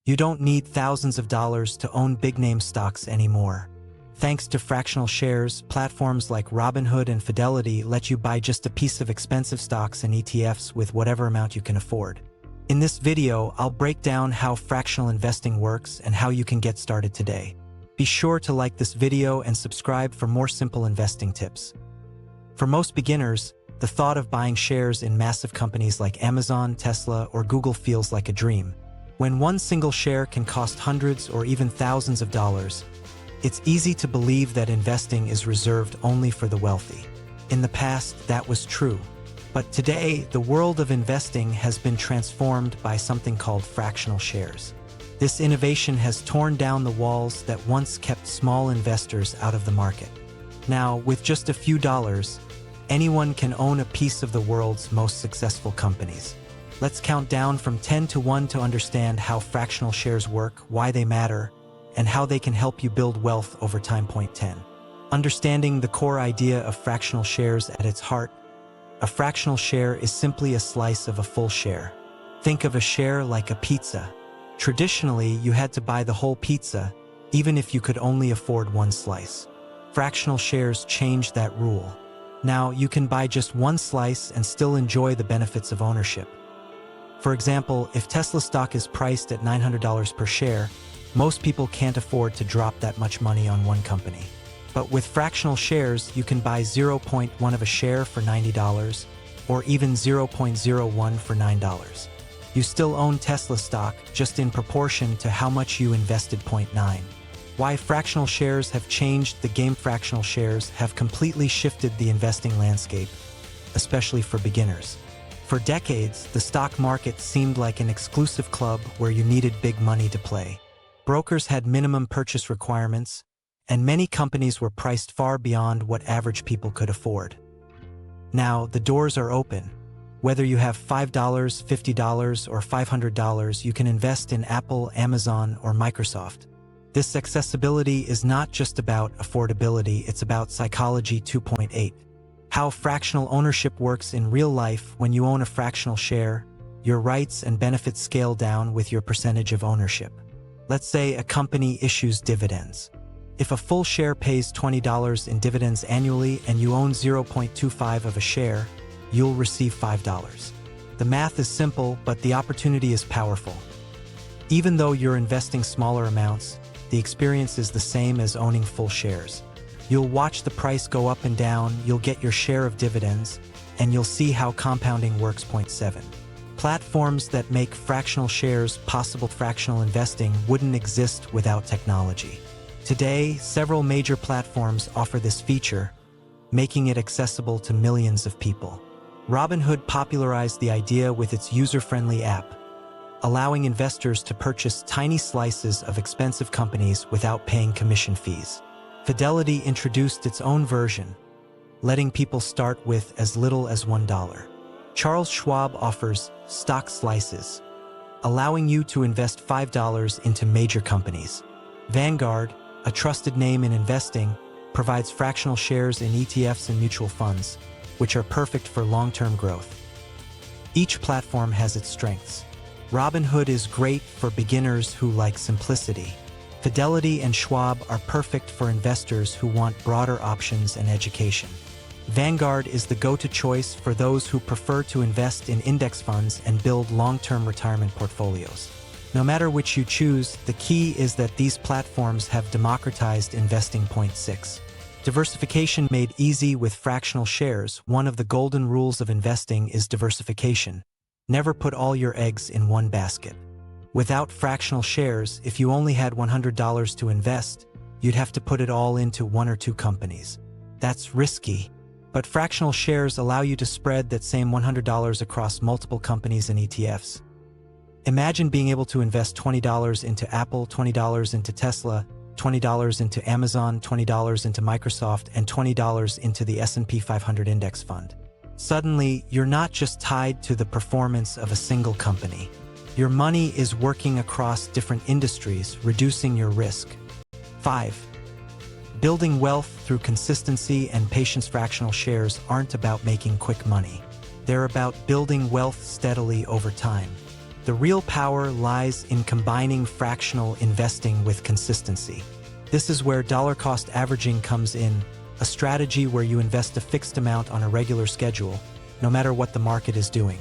You don't need thousands of dollars to own big-name stocks anymore. Thanks to fractional shares, platforms like Robinhood and Fidelity let you buy just a piece of expensive stocks and ETFs with whatever amount you can afford. In this video, I'll break down how fractional investing works and how you can get started today. Be sure to like this video and subscribe for more simple investing tips. For most beginners, the thought of buying shares in massive companies like Amazon, Tesla, or Google feels like a dream. When one single share can cost hundreds or even thousands of dollars, it's easy to believe that investing is reserved only for the wealthy. In the past, that was true. But today, the world of investing has been transformed by something called fractional shares. This innovation has torn down the walls that once kept small investors out of the market. Now, with just a few dollars, anyone can own a piece of the world's most successful companies. Let's count down from 10 to 1 to understand how fractional shares work, why they matter, and how they can help you build wealth over time. Point 10. Understanding the core idea of fractional shares at its heart. A fractional share is simply a slice of a full share. Think of a share like a pizza. Traditionally, you had to buy the whole pizza, even if you could only afford one slice. Fractional shares changed that rule. Now, you can buy just one slice and still enjoy the benefits of ownership. For example, if Tesla stock is priced at $900 per share, most people can't afford to drop that much money on one company. But with fractional shares, you can buy 0.1 of a share for $90, or even 0.01 for $9. You still own Tesla stock, just in proportion to how much you invested. Point 9. Why fractional shares have changed the game. Fractional shares have completely shifted the investing landscape, especially for beginners. For decades, the stock market seemed like an exclusive club where you needed big money to play. Brokers had minimum purchase requirements, and many companies were priced far beyond what average people could afford. Now, the doors are open. Whether you have $5, $50, or $500, you can invest in Apple, Amazon, or Microsoft. This accessibility is not just about affordability, it's about psychology. 2.8. How fractional ownership works in real life. When you own a fractional share, your rights and benefits scale down with your percentage of ownership. Let's say a company issues dividends. If a full share pays $20 in dividends annually and you own 0.25 of a share, you'll receive $5. The math is simple, but the opportunity is powerful. Even though you're investing smaller amounts, the experience is the same as owning full shares. You'll watch the price go up and down, you'll get your share of dividends, and you'll see how compounding works. Point 7. Platforms that make fractional shares possible. Fractional investing wouldn't exist without technology. Today, several major platforms offer this feature, making it accessible to millions of people. Robinhood popularized the idea with its user-friendly app, allowing investors to purchase tiny slices of expensive companies without paying commission fees. Fidelity introduced its own version, letting people start with as little as $1. Charles Schwab offers stock slices, allowing you to invest $5 into major companies. Vanguard, a trusted name in investing, provides fractional shares in ETFs and mutual funds, which are perfect for long-term growth. Each platform has its strengths. Robinhood is great for beginners who like simplicity. Fidelity and Schwab are perfect for investors who want broader options and education. Vanguard is the go-to choice for those who prefer to invest in index funds and build long-term retirement portfolios. No matter which you choose, the key is that these platforms have democratized investing. Point 6. Diversification made easy with fractional shares. One of the golden rules of investing is diversification. Never put all your eggs in one basket. Without fractional shares, if you only had $100 to invest, you'd have to put it all into one or two companies. That's risky. But fractional shares allow you to spread that same $100 across multiple companies and ETFs. Imagine being able to invest $20 into Apple, $20 into Tesla, $20 into Amazon, $20 into Microsoft, and $20 into the S&P 500 index fund. Suddenly, you're not just tied to the performance of a single company. Your money is working across different industries, reducing your risk. 5. Building wealth through consistency and patience. Fractional shares aren't about making quick money. They're about building wealth steadily over time. The real power lies in combining fractional investing with consistency. This is where dollar-cost averaging comes in, a strategy where you invest a fixed amount on a regular schedule, no matter what the market is doing.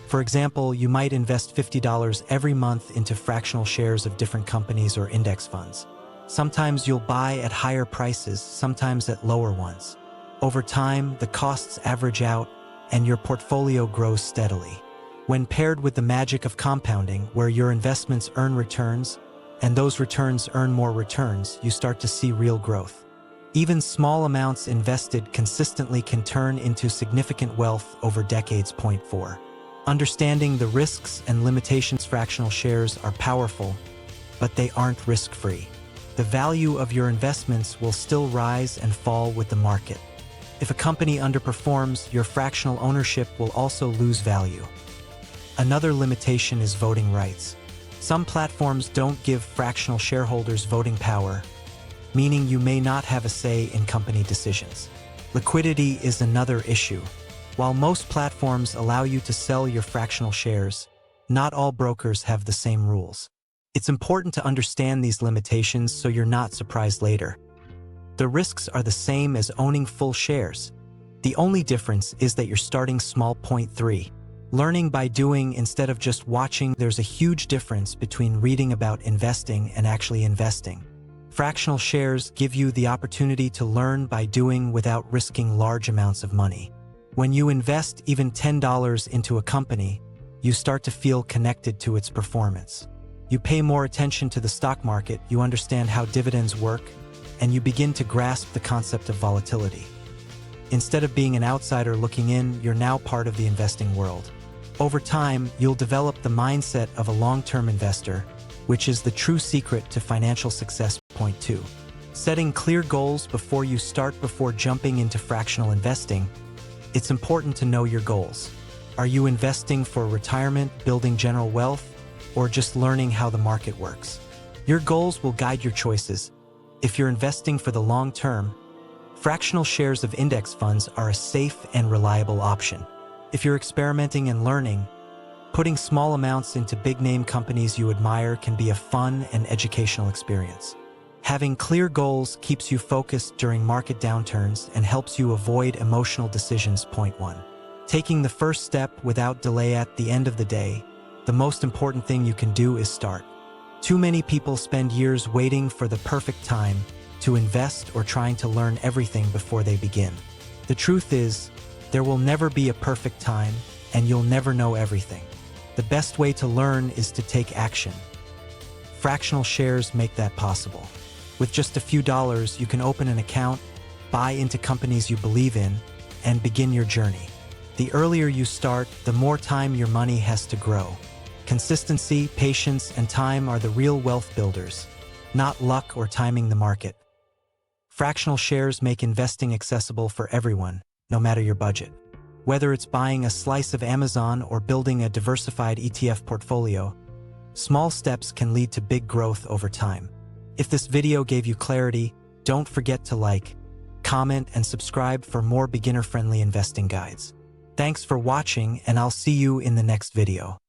For example, you might invest $50 every month into fractional shares of different companies or index funds. Sometimes you'll buy at higher prices, sometimes at lower ones. Over time, the costs average out, and your portfolio grows steadily. When paired with the magic of compounding, where your investments earn returns, and those returns earn more returns, you start to see real growth. Even small amounts invested consistently can turn into significant wealth over decades. Point 4. Understanding the risks and limitations. Fractional shares are powerful, but they aren't risk-free. The value of your investments will still rise and fall with the market. If a company underperforms, your fractional ownership will also lose value. Another limitation is voting rights. Some platforms don't give fractional shareholders voting power, meaning you may not have a say in company decisions. Liquidity is another issue. While most platforms allow you to sell your fractional shares, not all brokers have the same rules. It's important to understand these limitations so you're not surprised later. The risks are the same as owning full shares. The only difference is that you're starting small. Point 3. Learning by doing instead of just watching. There's a huge difference between reading about investing and actually investing. Fractional shares give you the opportunity to learn by doing without risking large amounts of money. When you invest even $10 into a company, you start to feel connected to its performance. You pay more attention to the stock market, you understand how dividends work, and you begin to grasp the concept of volatility. Instead of being an outsider looking in, you're now part of the investing world. Over time, you'll develop the mindset of a long-term investor, which is the true secret to financial success. Point 2. Setting clear goals before you start. Before jumping into fractional investing, it's important to know your goals. Are you investing for retirement, building general wealth, or just learning how the market works? Your goals will guide your choices. If you're investing for the long term, fractional shares of index funds are a safe and reliable option. If you're experimenting and learning, putting small amounts into big-name companies you admire can be a fun and educational experience. Having clear goals keeps you focused during market downturns and helps you avoid emotional decisions. Point 1. Taking the first step without delay. At the end of the day, the most important thing you can do is start. Too many people spend years waiting for the perfect time to invest or trying to learn everything before they begin. The truth is, there will never be a perfect time, and you'll never know everything. The best way to learn is to take action. Fractional shares make that possible. With just a few dollars, you can open an account, buy into companies you believe in, and begin your journey. The earlier you start, the more time your money has to grow. Consistency, patience, and time are the real wealth builders, not luck or timing the market. Fractional shares make investing accessible for everyone, no matter your budget. Whether it's buying a slice of Amazon or building a diversified ETF portfolio, small steps can lead to big growth over time. If this video gave you clarity, don't forget to like, comment, and subscribe for more beginner-friendly investing guides. Thanks for watching, and I'll see you in the next video.